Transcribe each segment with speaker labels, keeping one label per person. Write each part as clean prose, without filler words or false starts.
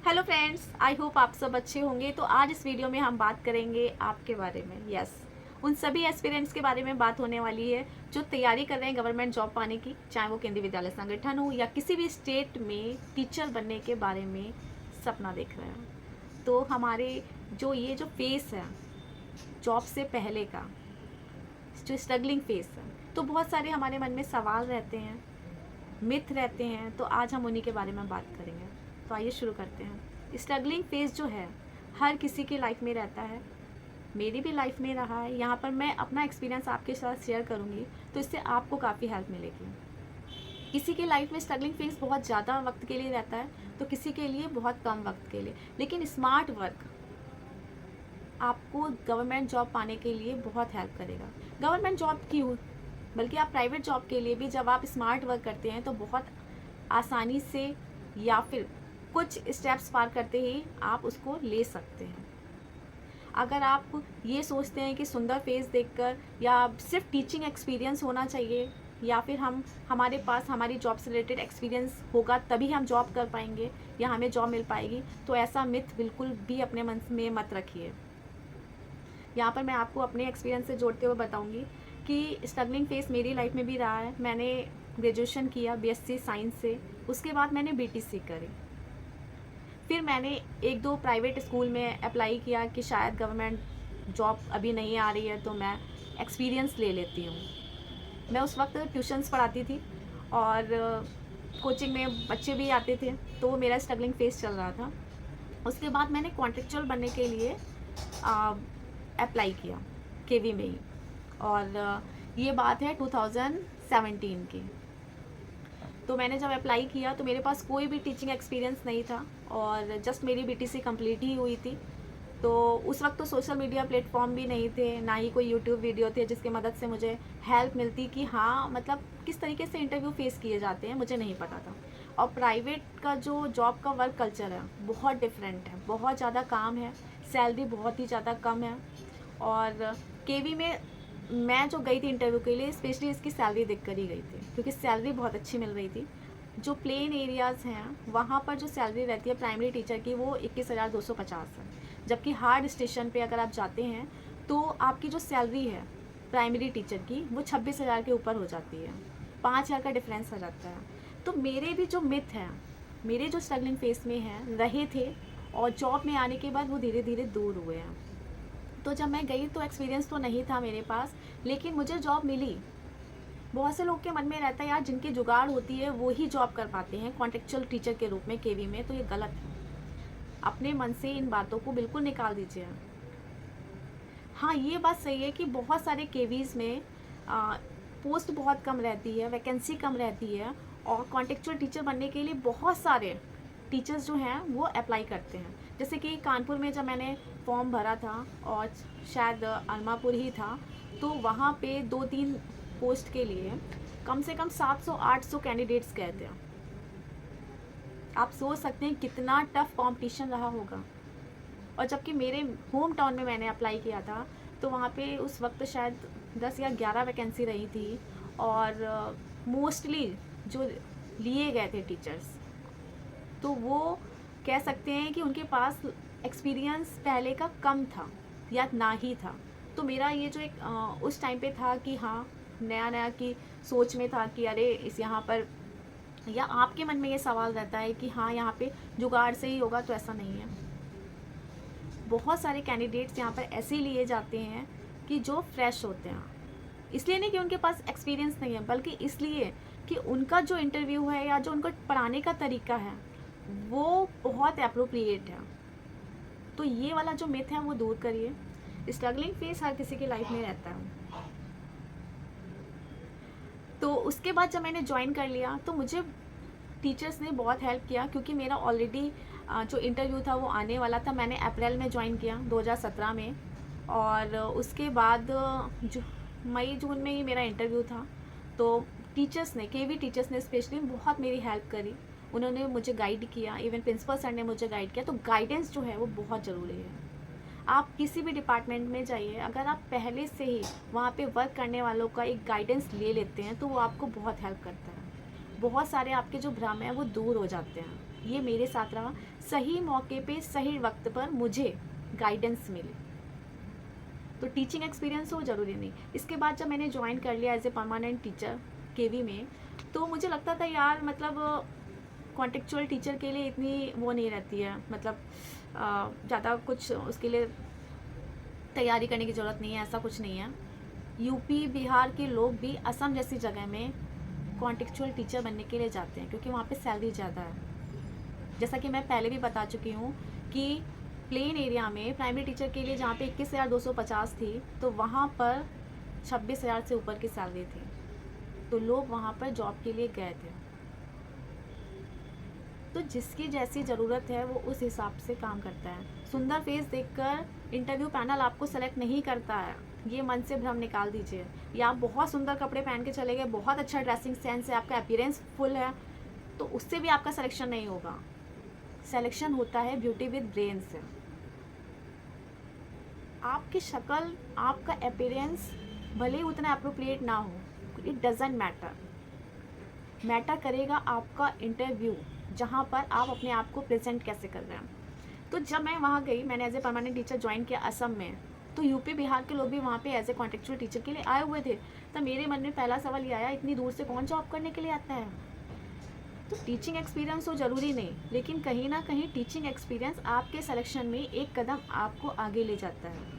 Speaker 1: Hello friends, I hope आप सब अच्छे होंगे। तो आज इस वीडियो में हम बात करेंगे आपके बारे में। यस, उन सभी एस्पिरेंट्स के बारे में बात होने वाली है जो तैयारी कर रहे हैं गवर्नमेंट जॉब पाने की, चाहे वो केंद्रीय विद्यालय संगठन हो या किसी भी स्टेट में टीचर बनने के बारे में सपना देख रहे हैं। तो हमारे जो फेस है जॉब से पहले का, जो स्ट्रगलिंग फेस है, तो बहुत सारे हमारे मन में सवाल रहते हैं, मिथ रहते हैं। तो आज हम उन्हीं के बारे में बात करेंगे। तो आइए शुरू करते हैं। स्ट्रगलिंग फेज जो है हर किसी की लाइफ में रहता है, मेरी भी लाइफ में रहा है। यहाँ पर मैं अपना एक्सपीरियंस आपके साथ शेयर करूँगी, तो इससे आपको काफ़ी हेल्प मिलेगी। किसी की लाइफ में स्ट्रगलिंग फेज बहुत ज़्यादा वक्त के लिए रहता है, तो किसी के लिए बहुत कम वक्त के लिए। लेकिन स्मार्ट वर्क आपको गवर्नमेंट जॉब पाने के लिए बहुत हेल्प करेगा। गवर्नमेंट जॉब क्यों, बल्कि आप प्राइवेट जॉब के लिए भी जब आप स्मार्ट वर्क करते हैं तो बहुत आसानी से या फिर कुछ स्टेप्स पार करते ही आप उसको ले सकते हैं। अगर आप ये सोचते हैं कि सुंदर फेस देखकर या सिर्फ टीचिंग एक्सपीरियंस होना चाहिए या फिर हमारे पास हमारी जॉब से रिलेटेड एक्सपीरियंस होगा तभी हम जॉब कर पाएंगे या हमें जॉब मिल पाएगी, तो ऐसा मिथ बिल्कुल भी अपने मन में मत रखिए। यहाँ पर मैं आपको अपने एक्सपीरियंस से जोड़ते हुए बताऊँगी कि स्ट्रगलिंग फेस मेरी लाइफ में भी रहा है। मैंने ग्रेजुएशन किया बीएससी साइंस से, उसके बाद मैंने बीटीसी करी। फिर मैंने एक दो प्राइवेट स्कूल में अप्लाई किया कि शायद गवर्नमेंट जॉब अभी नहीं आ रही है तो मैं एक्सपीरियंस ले लेती हूँ। मैं उस वक्त ट्यूशन्स पढ़ाती थी और कोचिंग में बच्चे भी आते थे, तो वो मेरा स्ट्रगलिंग फेस चल रहा था। उसके बाद मैंने कॉन्ट्रेक्चुअल बनने के लिए अप्लाई किया केवी में ही, और ये बात है 2017 की। तो मैंने जब अप्लाई किया तो मेरे पास कोई भी टीचिंग एक्सपीरियंस नहीं था और जस्ट मेरी बीटीसी कंप्लीट ही हुई थी। तो उस वक्त तो सोशल मीडिया प्लेटफॉर्म भी नहीं थे, ना ही कोई यूट्यूब वीडियो थे जिसकी मदद से मुझे हेल्प मिलती कि हाँ मतलब किस तरीके से इंटरव्यू फेस किए जाते हैं, मुझे नहीं पता था। और प्राइवेट का जो जॉब का वर्क कल्चर है बहुत डिफरेंट है, बहुत ज़्यादा काम है, सैलरी बहुत ही ज़्यादा कम है। और केवी में मैं जो गई थी इंटरव्यू के लिए स्पेशली इसकी सैलरी देख कर ही गई थी, क्योंकि सैलरी बहुत अच्छी मिल रही थी। जो प्लेन एरियाज़ हैं वहाँ पर जो सैलरी रहती है प्राइमरी टीचर की वो 21,250 है, जबकि हार्ड स्टेशन पे अगर आप जाते हैं तो आपकी जो सैलरी है प्राइमरी टीचर की वो 26,000 के ऊपर हो जाती है। 5,000 का डिफरेंस आ जाता है। तो मेरे भी जो मिथ हैं, मेरे जो स्ट्रगलिंग फेस में हैं रहे थे और जॉब में आने के बाद वो धीरे धीरे दूर हुए हैं। तो जब मैं गई तो एक्सपीरियंस तो नहीं था मेरे पास, लेकिन मुझे जॉब मिली। बहुत से लोग के मन में रहता है यार जिनकी जुगाड़ होती है वो ही जॉब कर पाते हैं कॉन्टेक्चुअल टीचर के रूप में केवी में, तो ये गलत है। अपने मन से इन बातों को बिल्कुल निकाल दीजिए। हाँ, ये बात सही है कि बहुत सारे केवीज़ में पोस्ट बहुत कम रहती है, वैकेंसी कम रहती है, और कॉन्टेक्चुअल टीचर बनने के लिए बहुत सारे टीचर्स जो हैं वो अप्लाई करते हैं। जैसे कि कानपुर में जब मैंने फॉर्म भरा था, और शायद अलमापुर ही था, तो वहाँ पे 2-3 पोस्ट के लिए कम से कम 700-800 कैंडिडेट्स गए थे। आप सोच सकते हैं कितना टफ कंपटीशन रहा होगा। और जबकि मेरे होम टाउन में मैंने अप्लाई किया था तो वहाँ पे उस वक्त शायद 10 या 11 वैकेंसी रही थी, और मोस्टली जो लिए गए थे टीचर्स तो वो कह सकते हैं कि उनके पास एक्सपीरियंस पहले का कम था या ना ही था। तो मेरा ये जो एक उस टाइम पे था कि हाँ नया नया की सोच में था कि अरे इस यहाँ पर, या आपके मन में ये सवाल रहता है कि हाँ यहाँ पे जुगाड़ से ही होगा, तो ऐसा नहीं है। बहुत सारे कैंडिडेट्स यहाँ पर ऐसे लिए जाते हैं कि जो फ्रेश होते हैं, इसलिए नहीं कि उनके पास एक्सपीरियंस नहीं है, बल्कि इसलिए कि उनका जो इंटरव्यू है या जो उनका पढ़ाने का तरीका है वो बहुत अप्रोप्रिएट है। तो ये वाला जो मिथ है वो दूर करिए। स्ट्रगलिंग फेस हर किसी की लाइफ में रहता है। तो उसके बाद जब मैंने ज्वाइन कर लिया तो मुझे टीचर्स ने बहुत हेल्प किया, क्योंकि मेरा ऑलरेडी जो इंटरव्यू था वो आने वाला था। मैंने अप्रैल में ज्वाइन किया 2017 में, और उसके बाद मई जून में ही मेरा इंटरव्यू था। तो टीचर्स ने, केवी टीचर्स ने स्पेशली बहुत मेरी हेल्प करी, उन्होंने मुझे गाइड किया, इवन प्रिंसिपल सर ने मुझे गाइड किया। तो गाइडेंस जो है वो बहुत ज़रूरी है। आप किसी भी डिपार्टमेंट में जाइए, अगर आप पहले से ही वहाँ पे वर्क करने वालों का एक गाइडेंस ले लेते हैं तो वो आपको बहुत हेल्प करता है। बहुत सारे आपके जो भ्रम हैं वो दूर हो जाते हैं। ये मेरे साथ रहा, सही मौके पे सही वक्त पर मुझे गाइडेंस मिली। तो टीचिंग एक्सपीरियंस हो ज़रूरी नहीं। इसके बाद जब मैंने ज्वाइन कर लिया एज ए परमानेंट टीचर केवी में, तो मुझे लगता था यार मतलब कॉन्टेक्चुअल टीचर के लिए इतनी वो नहीं रहती है, मतलब ज़्यादा कुछ उसके लिए तैयारी करने की ज़रूरत नहीं है, ऐसा कुछ नहीं है। यूपी बिहार के लोग भी असम जैसी जगह में कॉन्टेक्चुअल टीचर बनने के लिए जाते हैं, क्योंकि वहाँ पे सैलरी ज़्यादा है। जैसा कि मैं पहले भी बता चुकी हूँ कि प्लेन एरिया में प्राइमरी टीचर के लिए जहाँ पे 21,250 थी, तो वहाँ पर 26,000 से ऊपर की सैलरी थी। तो लोग वहाँ पर जॉब के लिए गए थे। तो जिसकी जैसी ज़रूरत है वो उस हिसाब से काम करता है। सुंदर फेस देखकर इंटरव्यू पैनल आपको सेलेक्ट नहीं करता है, ये मन से भ्रम निकाल दीजिए। या आप बहुत सुंदर कपड़े पहन के चले गए, बहुत अच्छा ड्रेसिंग सेंस है, आपका अपीयरेंस फुल है, तो उससे भी आपका सिलेक्शन नहीं होगा। सिलेक्शन होता है ब्यूटी विद ब्रेन से। आपकी शक्ल, आपका अपीयरेंस भले ही उतना अप्रोप्रिएट ना हो, इट डजेंट मैटर। मैटर करेगा आपका इंटरव्यू, जहाँ पर आप अपने आप को प्रेजेंट कैसे कर रहे हैं। तो जब मैं वहाँ गई, मैंने as a permanent teacher join किया असम में, तो यूपी बिहार के लोग भी वहाँ पे एज ए कॉन्टेक्चुअल टीचर के लिए आए हुए थे। तो मेरे मन में पहला सवाल ये आया, इतनी दूर से कौन जॉब करने के लिए आता है। तो टीचिंग एक्सपीरियंस हो ज़रूरी नहीं, लेकिन कहीं ना कहीं टीचिंग एक्सपीरियंस आपके सिलेक्शन में एक कदम आपको आगे ले जाता है।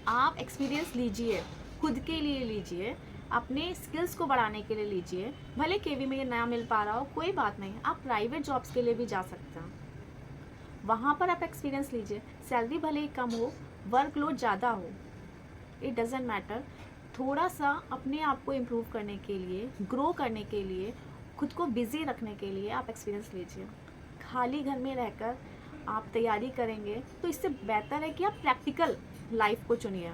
Speaker 1: आप एक्सपीरियंस लीजिए, खुद के लिए लीजिए, अपने स्किल्स को बढ़ाने के लिए लीजिए। भले केवी में ना मिल पा रहा हो, कोई बात नहीं, आप प्राइवेट जॉब्स के लिए भी जा सकते हैं, वहाँ पर आप एक्सपीरियंस लीजिए। सैलरी भले ही कम हो, वर्कलोड ज़्यादा हो, इट डजेंट मैटर। थोड़ा सा अपने आप को इम्प्रूव करने के लिए, ग्रो करने के लिए, खुद को बिज़ी रखने के लिए आप एक्सपीरियंस लीजिए। खाली घर में रहकर आप तैयारी करेंगे तो इससे बेहतर है कि आप प्रैक्टिकल लाइफ को चुनिए,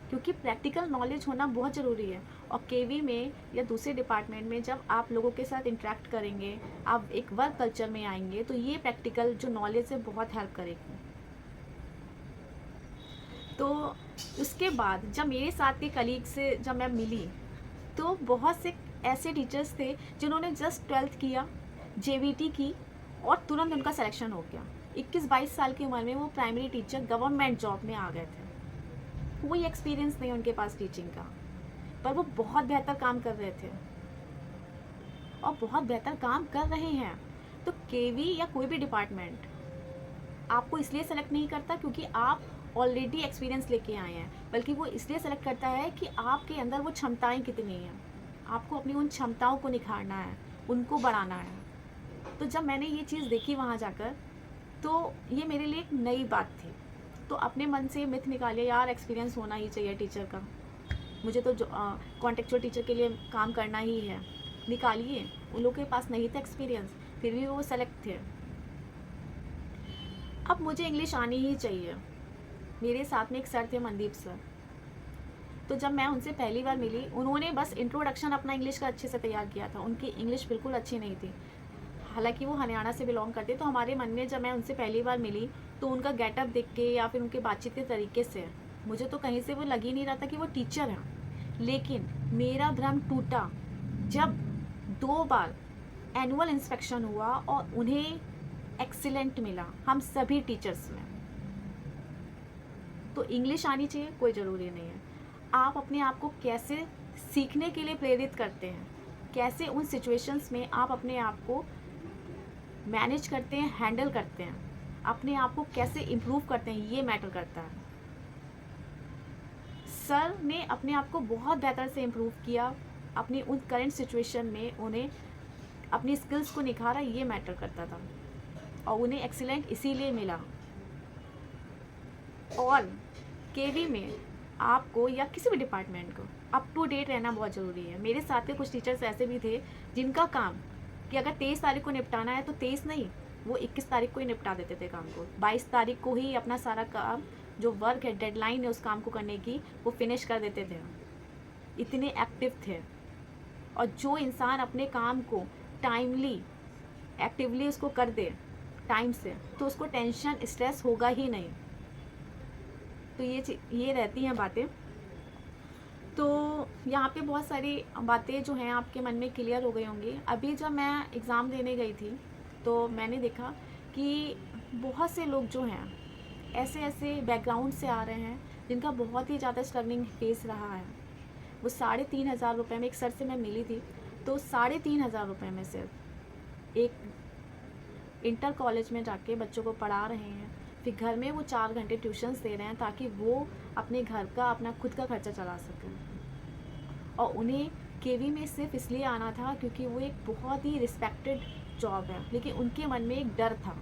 Speaker 1: क्योंकि प्रैक्टिकल नॉलेज होना बहुत ज़रूरी है। और केवी में या दूसरे डिपार्टमेंट में जब आप लोगों के साथ इंटरेक्ट करेंगे, आप एक वर्क कल्चर में आएंगे, तो ये प्रैक्टिकल जो नॉलेज है बहुत हेल्प करेगी। तो उसके बाद जब मेरे साथ के कलीग से जब मैं मिली, तो बहुत से ऐसे टीचर्स थे जिन्होंने जस्ट 12th किया, जेवीटी की, और तुरंत उनका सिलेक्शन हो गया। 21-22 साल की उम्र में वो प्राइमरी टीचर गवर्नमेंट जॉब में आ गए थे। कोई एक्सपीरियंस नहीं उनके पास टीचिंग का, पर वो बहुत बेहतर काम कर रहे थे और बहुत बेहतर काम कर रहे हैं। तो केवी या कोई भी डिपार्टमेंट आपको इसलिए सेलेक्ट नहीं करता क्योंकि आप ऑलरेडी एक्सपीरियंस लेके आए हैं, बल्कि वो इसलिए सेलेक्ट करता है कि आपके अंदर वो क्षमताएं कितनी हैं। आपको अपनी उन क्षमताओं को निखारना है, उनको बढ़ाना है। तो जब मैंने ये चीज़ देखी वहाँ जाकर, तो ये मेरे लिए एक नई बात थी। तो अपने मन से मिथ निकालिए, यार एक्सपीरियंस होना ही चाहिए टीचर का, मुझे तो कॉन्टेक्चुअल टीचर के लिए काम करना ही है। निकालिए। उन लोगों के पास नहीं था एक्सपीरियंस, फिर भी वो सेलेक्ट थे। अब मुझे इंग्लिश आनी ही चाहिए। मेरे साथ में एक सर थे, मनदीप सर। तो जब मैं उनसे पहली बार मिली, उन्होंने बस इंट्रोडक्शन अपना इंग्लिश का अच्छे से तैयार किया था। उनकी इंग्लिश बिल्कुल अच्छी नहीं थी, हालांकि वो हरियाणा से बिलोंग करते। तो हमारे मन में जब मैं उनसे पहली बार मिली, तो उनका गेटअप देख के या फिर उनके बातचीत के तरीके से मुझे तो कहीं से वो लग ही नहीं रहा था कि वो टीचर हैं। लेकिन मेरा भ्रम टूटा जब 2 बार एनुअल इंस्पेक्शन हुआ और उन्हें एक्सीलेंट मिला, हम सभी टीचर्स में। तो इंग्लिश आनी चाहिए कोई ज़रूरी नहीं है। आप अपने आप को कैसे सीखने के लिए प्रेरित करते हैं, कैसे उन सिचुएशंस में आप अपने आप को मैनेज करते हैं, हैंडल करते हैं, अपने आप को कैसे इम्प्रूव करते हैं, ये मैटर करता है। सर ने अपने आप को बहुत बेहतर से इम्प्रूव किया, अपनी उन करंट सिचुएशन में उन्हें अपनी स्किल्स को निखारा, ये मैटर करता था। और उन्हें एक्सीलेंट इसीलिए मिला। और केवी में आपको या किसी भी डिपार्टमेंट को अप टू डेट रहना बहुत ज़रूरी है। मेरे साथ के कुछ टीचर्स ऐसे भी थे जिनका काम कि अगर 23 तारीख को निपटाना है तो 23 नहीं, वो 21 तारीख को ही निपटा देते थे काम को। 22 तारीख को ही अपना सारा काम, जो वर्क है, डेडलाइन है उस काम को करने की, वो फिनिश कर देते थे। इतने एक्टिव थे। और जो इंसान अपने काम को टाइमली, एक्टिवली उसको कर दे टाइम से, तो उसको टेंशन, स्ट्रेस होगा ही नहीं। तो ये रहती हैं बातें। तो यहाँ पे बहुत सारी बातें जो हैं आपके मन में क्लियर हो गई होंगी। अभी जब मैं एग्ज़ाम देने गई थी तो मैंने देखा कि बहुत से लोग जो हैं ऐसे ऐसे बैकग्राउंड से आ रहे हैं जिनका बहुत ही ज़्यादा स्ट्रगलिंग फेस रहा है। वो 3,500 रुपये में, एक सर से मैं मिली थी, तो 3,500 रुपये में सिर्फ एक इंटर कॉलेज में जाके बच्चों को पढ़ा रहे हैं। फिर घर में वो 4 घंटे ट्यूशन्स दे रहे हैं ताकि वो अपने घर का, अपना खुद का खर्चा चला सकें। और उन्हें केवी में सिर्फ इसलिए आना था क्योंकि वो एक बहुत ही रिस्पेक्टेड जॉब है, लेकिन उनके मन में एक डर था।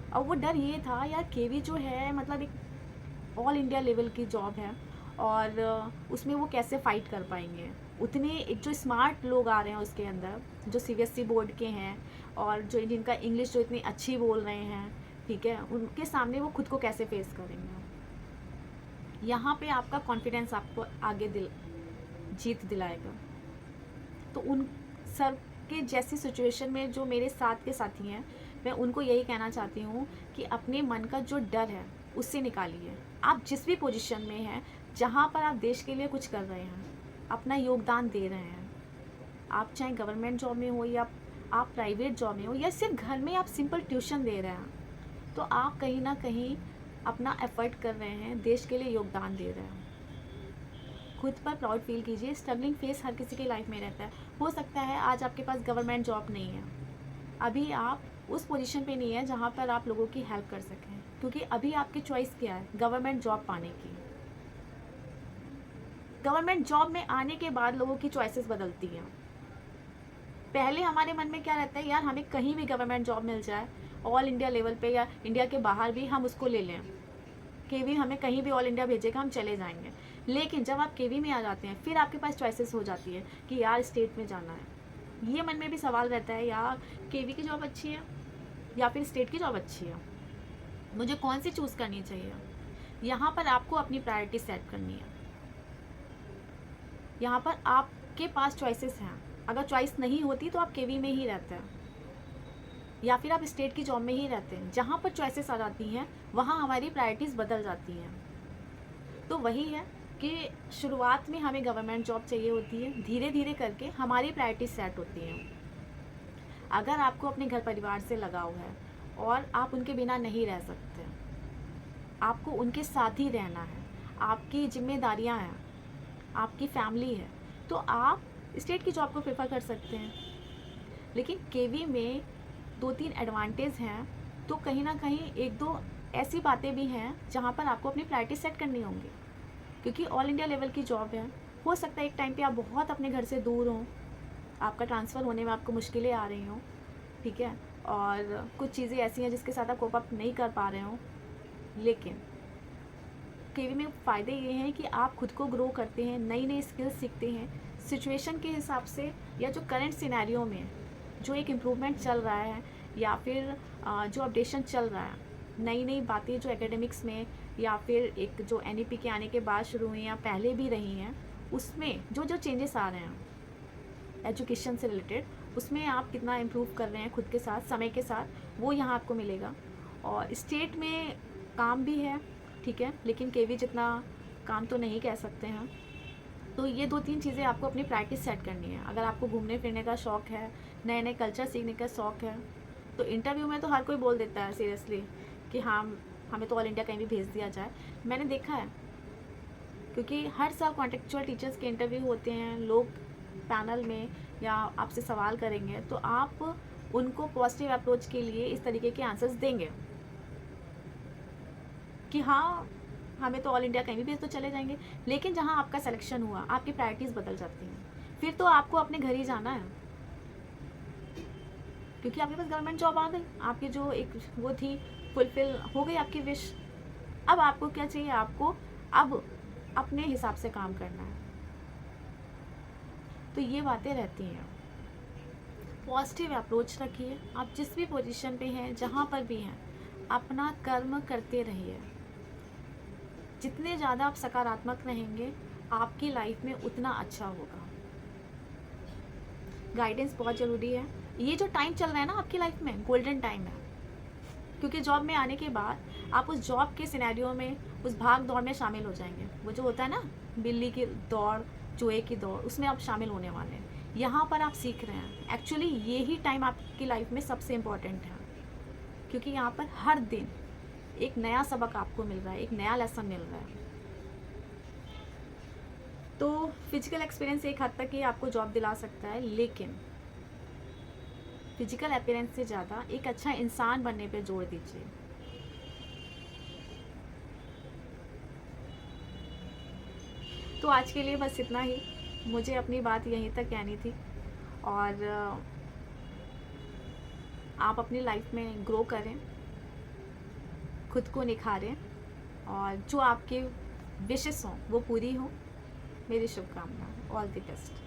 Speaker 1: और वो डर ये था, यार केवी जो है मतलब एक ऑल इंडिया लेवल की जॉब है और उसमें वो कैसे फ़ाइट कर पाएंगे। उतने एक जो स्मार्ट लोग आ रहे हैं उसके अंदर, जो सीबीएसई बोर्ड के हैं और जो जिनका इंग्लिश जो इतनी अच्छी बोल रहे हैं, ठीक है, उनके सामने वो खुद को कैसे फेस करेंगे। यहाँ पे आपका कॉन्फिडेंस आपको आगे जीत दिलाएगा। तो उन सर के जैसी सिचुएशन में जो मेरे साथ के साथी हैं, मैं उनको यही कहना चाहती हूँ कि अपने मन का जो डर है उससे निकालिए। आप जिस भी पोजीशन में हैं, जहाँ पर आप देश के लिए कुछ कर रहे हैं, अपना योगदान दे रहे हैं, आप चाहे गवर्नमेंट जॉब में हो या आप प्राइवेट जॉब में हो या सिर्फ घर में आप सिंपल ट्यूशन दे रहे हैं, तो आप कहीं ना कहीं अपना एफर्ट कर रहे हैं, देश के लिए योगदान दे रहे हैं। खुद पर प्राउड फील कीजिए। स्ट्रगलिंग फेस हर किसी के लाइफ में रहता है। हो सकता है आज आपके पास गवर्नमेंट जॉब नहीं है, अभी आप उस पोजीशन पे नहीं है जहाँ पर आप लोगों की हेल्प कर सकें, क्योंकि अभी आपकी चॉइस क्या है, गवर्नमेंट जॉब पाने की। गवर्नमेंट जॉब में आने के बाद लोगों की चॉइसेस बदलती हैं। पहले हमारे मन में क्या रहता है, यार हमें कहीं भी गवर्नमेंट जॉब मिल जाए, ऑल इंडिया लेवल पे या इंडिया के बाहर भी, हम उसको ले लें। केवी हमें कहीं भी ऑल इंडिया भेजेगा, हम चले जाएंगे। लेकिन जब आप केवी में आ जाते हैं, फिर आपके पास चॉइसेस हो जाती है कि यार स्टेट में जाना है। ये मन में भी सवाल रहता है, यार केवी की जॉब अच्छी है या फिर स्टेट की जॉब अच्छी है, मुझे कौन सी चूज़ करनी चाहिए। यहाँ पर आपको अपनी प्रायोरिटी सेट करनी है। यहाँ पर आपके पास चॉइसेस हैं। अगर चॉइस नहीं होती तो आप केवी में ही रहते हैं या फिर आप स्टेट की जॉब में ही रहते हैं। जहाँ पर चॉइसेस आ जाती हैं वहाँ हमारी प्रायोरिटीज़ बदल जाती हैं। तो वही है कि शुरुआत में हमें गवर्नमेंट जॉब चाहिए होती है, धीरे धीरे करके हमारी प्रायोरिटीज़ सेट होती हैं। अगर आपको अपने घर परिवार से लगाव है और आप उनके बिना नहीं रह सकते, आपको उनके साथ ही रहना है, आपकी जिम्मेदारियां हैं, आपकी फैमिली है, तो आप स्टेट की जॉब को प्रेफर कर सकते हैं। लेकिन केवी में 2-3 एडवांटेज हैं, तो कहीं ना कहीं 1-2 ऐसी बातें भी हैं जहाँ पर आपको अपनी प्रायोरिटी सेट करनी होंगी, क्योंकि ऑल इंडिया लेवल की जॉब है। हो सकता है एक टाइम पे आप बहुत अपने घर से दूर हों, आपका ट्रांसफ़र होने में आपको मुश्किलें आ रही हों, ठीक है, और कुछ चीज़ें ऐसी हैं जिसके साथ आप कोप अप नहीं कर पा रहे हों। लेकिन केवी में फ़ायदे ये हैं कि आप खुद को ग्रो करते हैं, नई नई स्किल्स सीखते हैं, सिचुएशन के हिसाब से या जो करंट सिनेरियो में जो एक इम्प्रूवमेंट चल रहा है या फिर जो अपडेशन चल रहा है, नई नई बातें जो एकेडमिक्स में या फिर एक जो NEP के आने के बाद शुरू हुई या पहले भी रही हैं, उसमें जो जो चेंजेस आ रहे हैं एजुकेशन से रिलेटेड, उसमें आप कितना इम्प्रूव कर रहे हैं खुद के साथ, समय के साथ, वो यहाँ आपको मिलेगा। और स्टेट में काम भी है, ठीक है, लेकिन केवी जितना काम तो नहीं कह सकते हैं। तो ये 2-3 चीज़ें आपको अपनी प्रैक्टिस सेट करनी है। अगर आपको घूमने फिरने का शौक़ है, नए नए कल्चर सीखने का शौक़ है, तो इंटरव्यू में तो हर कोई बोल देता है सीरियसली कि हाँ हमें तो ऑल इंडिया कहीं भी भेज दिया जाए। मैंने देखा है, क्योंकि हर साल कॉन्टेक्चुअल टीचर्स के इंटरव्यू होते हैं, लोग पैनल में या आपसे सवाल करेंगे, तो आप उनको पॉजिटिव अप्रोच के लिए इस तरीके के आंसर्स देंगे कि हाँ हमें तो ऑल इंडिया कहीं भी भेज तो चले जाएंगे। लेकिन जहाँ आपका सिलेक्शन हुआ, आपकी प्रायोरिटीज़ बदल जाती हैं, फिर तो आपको अपने घर ही जाना है, क्योंकि आपके पास गवर्नमेंट जॉब आ गई, आपकी जो एक वो थी फुलफिल हो गई आपकी विश। अब आपको क्या चाहिए, आपको अब अपने हिसाब से काम करना है। तो ये बातें रहती हैं। पॉजिटिव अप्रोच रखिए। आप जिस भी पोजीशन पे हैं, जहाँ पर भी हैं, अपना कर्म करते रहिए। जितने ज़्यादा आप सकारात्मक रहेंगे, आपकी लाइफ में उतना अच्छा होगा। गाइडेंस बहुत ज़रूरी है। ये जो टाइम चल रहा है ना आपकी लाइफ में, गोल्डन टाइम है, क्योंकि जॉब में आने के बाद आप उस जॉब के सिनेरियो में, उस भाग दौड़ में शामिल हो जाएंगे। वो जो होता है ना बिल्ली की दौड़, चूहे की दौड़, उसमें आप शामिल होने वाले हैं। यहाँ पर आप सीख रहे हैं। एक्चुअली यही टाइम आपकी लाइफ में सबसे इम्पॉर्टेंट है, क्योंकि यहाँ पर हर दिन एक नया सबक आपको मिल रहा है, एक नया लेसन मिल रहा है। तो फिजिकल एक्सपीरियंस एक हद तक ही आपको जॉब दिला सकता है, लेकिन फिजिकल अपीयरेंस से ज़्यादा एक अच्छा इंसान बनने पे जोर दीजिए। तो आज के लिए बस इतना ही, मुझे अपनी बात यहीं तक कहनी थी। और आप अपनी लाइफ में ग्रो करें, खुद को निखारें, और जो आपके विशेस हों वो पूरी हों। मेरी शुभकामना। All the best.